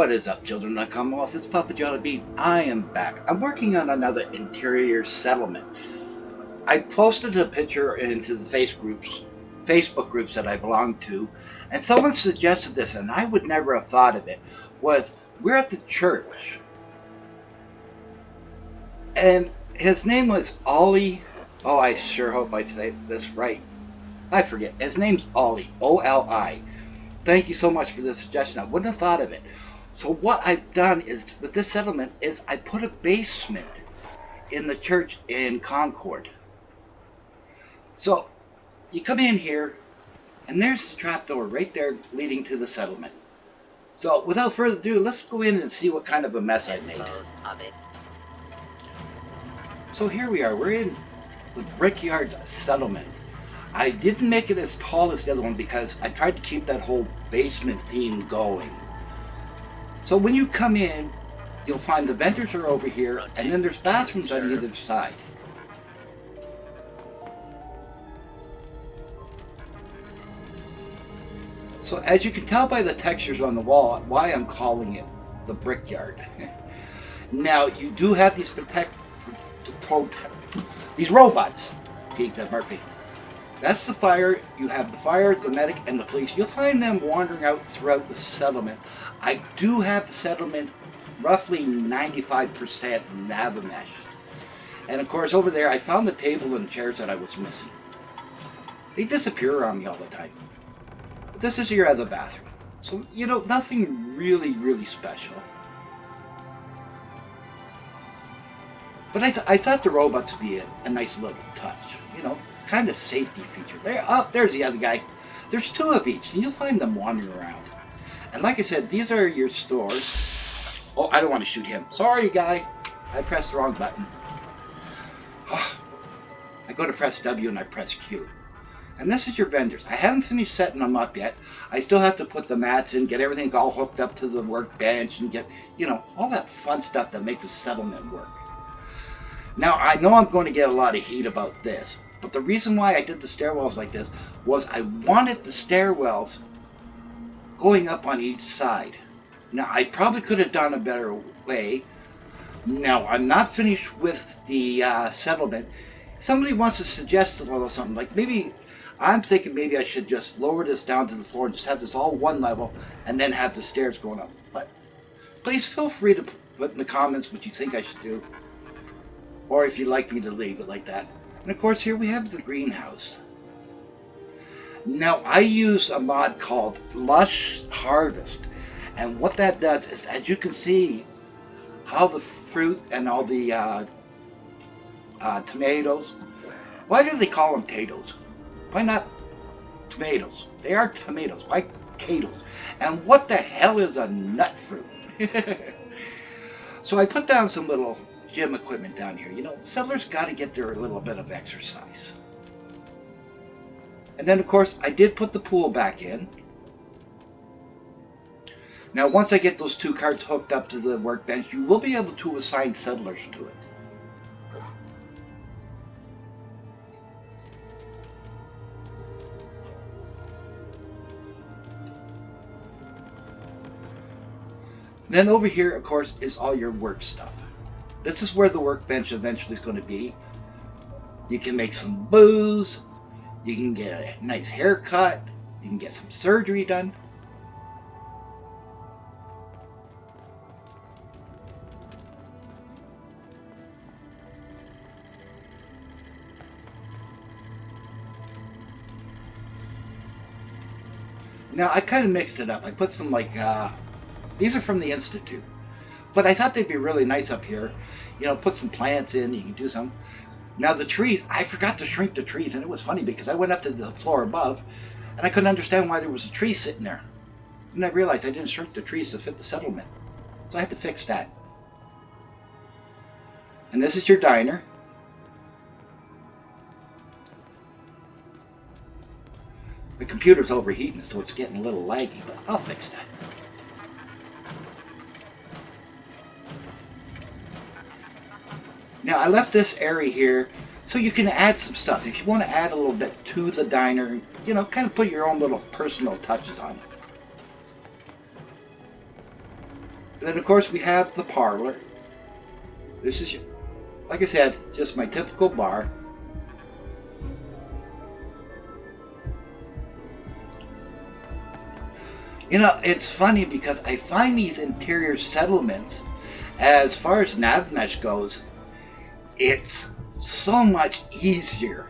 What is up, children of the Commonwealth? It's Papa Jelly Bean. I am back. I'm working on another interior settlement. I posted a picture into the Facebook groups that I belong to, and someone suggested this, and I would never have thought of it. We're at the church, and his name was Ollie. Oh, I sure hope I say this right. I forget. His name's Ollie. O-L-I. Thank you so much for the suggestion. I wouldn't have thought of it. So what I've done is, with this settlement, is I put a basement in the church in Concord. So you come in here, and there's the trapdoor right there leading to the settlement. So without further ado, let's go in and see what kind of a mess I made. So here we are. We're in the Brickyard Settlement. I didn't make it as tall as the other one because I tried to keep that whole basement theme going. So when you come in, you'll find the venters are over here, and then there's bathrooms on either side. So as you can tell by the textures on the wall, why I'm calling it the Brickyard. Now you do have these these robots. Pete said Murphy. That's the fire. You have the fire, the medic, and the police. You'll find them wandering out throughout the settlement. I do have the settlement roughly 95% Navameshed. And of course over there I found the table and chairs that I was missing. They disappear on me all the time. But this is your other bathroom. So, you know, nothing really special. But I thought the robots would be a nice little touch. You know, kind of safety feature. There's the other guy. There's two of each, and you'll find them wandering around. And like I said, these are your stores. Oh, I don't want to shoot him. Sorry, guy. I pressed the wrong button. I go to press W and I press Q. And this is your vendors. I haven't finished setting them up yet. I still have to put the mats in, get everything all hooked up to the workbench, and get, you know, all that fun stuff that makes a settlement work. Now, I know I'm going to get a lot of heat about this, but the reason why I did the stairwells like this was I wanted the stairwells going up on each side. Now, I probably could have done a better way. Now, I'm not finished with the settlement. Somebody wants to suggest a little something, like maybe, I'm thinking maybe I should just lower this down to the floor and just have this all one level and then have the stairs going up. But please feel free to put in the comments what you think I should do, or if you'd like me to leave it like that. And of course, here we have the greenhouse. Now, I use a mod called Lush Harvest, and what that does is, as you can see, how the fruit and all the tomatoes, why do they call them potatoes? Why not tomatoes? They are tomatoes. Why potatoes? And what the hell is a nut fruit? So I put down some little gym equipment down here. You know, settlers got to get their little bit of exercise. And then, of course, I did put the pool back in. Now, once I get those two carts hooked up to the workbench, you will be able to assign settlers to it. And then over here, of course, is all your work stuff. This is where the workbench eventually is going to be. You can make some booze. You can get a nice haircut. You can get some surgery done. Now, I kind of mixed it up. I put some, like, these are from the Institute. But I thought they'd be really nice up here. You know, put some plants in, you can do some. Now the trees, I forgot to shrink the trees, and it was funny because I went up to the floor above, and I couldn't understand why there was a tree sitting there. And I realized I didn't shrink the trees to fit the settlement. So I had to fix that. And this is your diner. The computer's overheating, so it's getting a little laggy, but I'll fix that. Now, I left this area here so you can add some stuff. If you want to add a little bit to the diner, you know, kind of put your own little personal touches on it. And then of course we have the parlor. This is, like I said, just my typical bar. You know, it's funny because I find these interior settlements, as far as nav mesh goes, it's so much easier.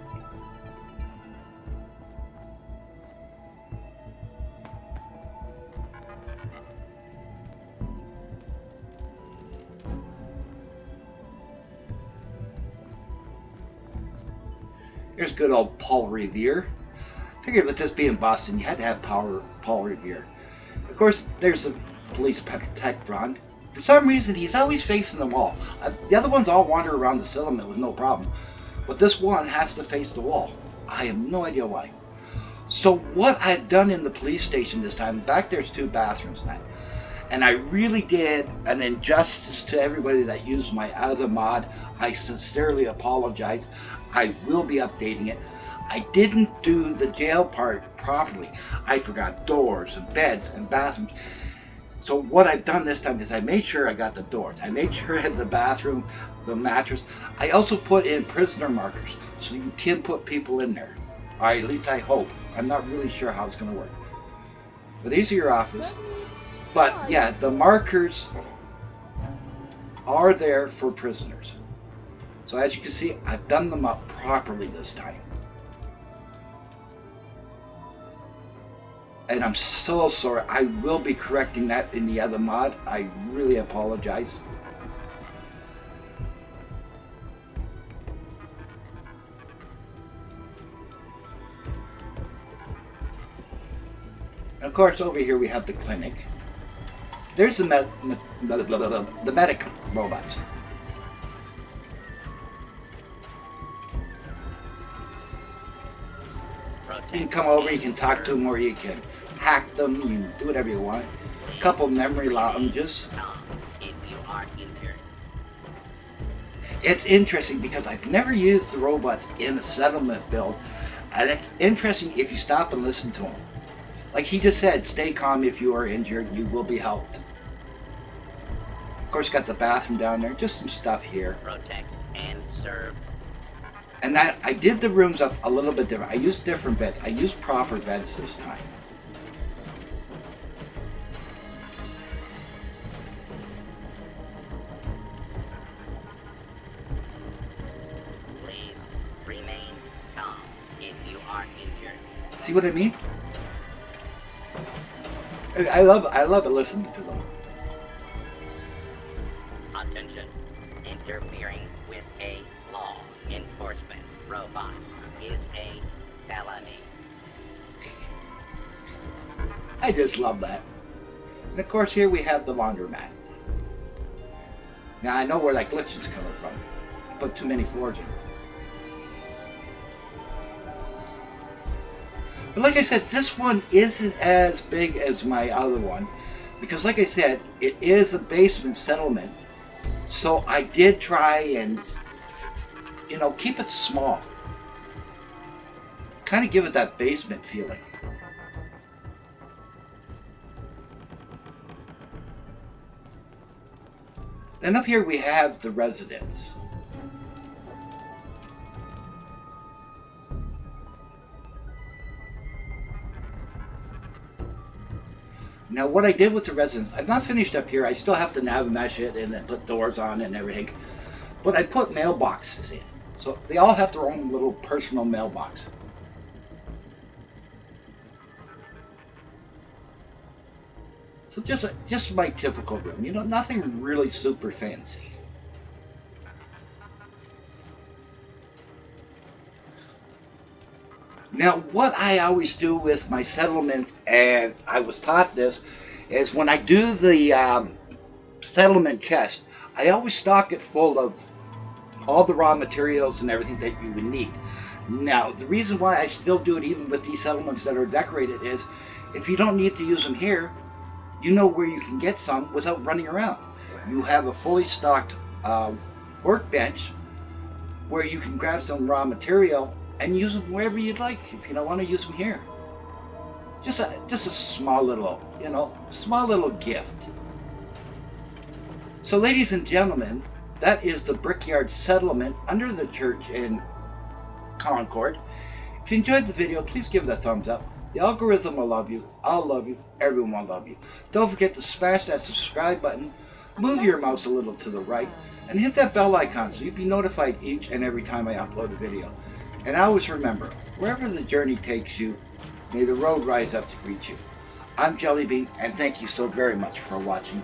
Here's good old Paul Revere. Figured with this being Boston, you had to have Paul Revere. Of course, there's the police protectron. For some reason, he's always facing the wall. The other ones all wander around the settlement with no problem. But this one has to face the wall. I have no idea why. So what I've done in the police station this time, back there's 2 bathrooms now. And I really did an injustice to everybody that used my other mod. I sincerely apologize. I will be updating it. I didn't do the jail part properly. I forgot doors and beds and bathrooms. So what I've done this time is I made sure I got the doors. I made sure I had the bathroom, the mattress. I also put in prisoner markers so you can put people in there. Or at least I hope. I'm not really sure how it's going to work. But these are your office. But yeah, the markers are there for prisoners. So as you can see, I've done them up properly this time. And I'm so sorry. I will be correcting that in the other mod. I really apologize. And of course, over here we have the clinic. There's the medic robots. You can come over, you can talk to them, or you can hack them, you can do whatever you want. A couple memory lounges. It's interesting because I've never used the robots in a settlement build, and it's interesting if you stop and listen to them. Like he just said, stay calm if you are injured, you will be helped. Of course, got the bathroom down there, just some stuff here. Protect and serve. And that I did the rooms up a little bit different. I used different beds. I used proper beds this time. Please remain calm if you are injured. See what I mean? I love it listening to them. Attention. Interfering with a law enforcement robot is a felony. I just love that. And of course here we have the laundromat. Now I know where that glitch is coming from. I put too many floors in. But like I said, this one isn't as big as my other one. Because like I said, it is a basement settlement. So I did try and, you know, keep it small. Kind of give it that basement feeling. And up here we have the residence. Now what I did with the residence, I'm not finished up here. I still have to nav mesh it and then put doors on and everything. But I put mailboxes in. So they all have their own little personal mailbox. So just my typical room, you know, nothing really super fancy. Now, what I always do with my settlements, and I was taught this, is when I do the settlement chest, I always stock it full of all the raw materials and everything that you would need. Now, the reason why I still do it even with these settlements that are decorated is, if you don't need to use them here, you know where you can get some without running around. You have a fully stocked workbench where you can grab some raw material and use them wherever you'd like if you don't want to use them here. Just a small little, you know, small little gift. So ladies and gentlemen, that is the Brickyard Settlement under the church in Concord. If you enjoyed the video, please give it a thumbs up. The algorithm will love you. I'll love you. Everyone will love you. Don't forget to smash that subscribe button, move your mouse a little to the right, and hit that bell icon so you'll be notified each and every time I upload a video. And always remember, wherever the journey takes you, may the road rise up to greet you. I'm Jellybean, and thank you so very much for watching.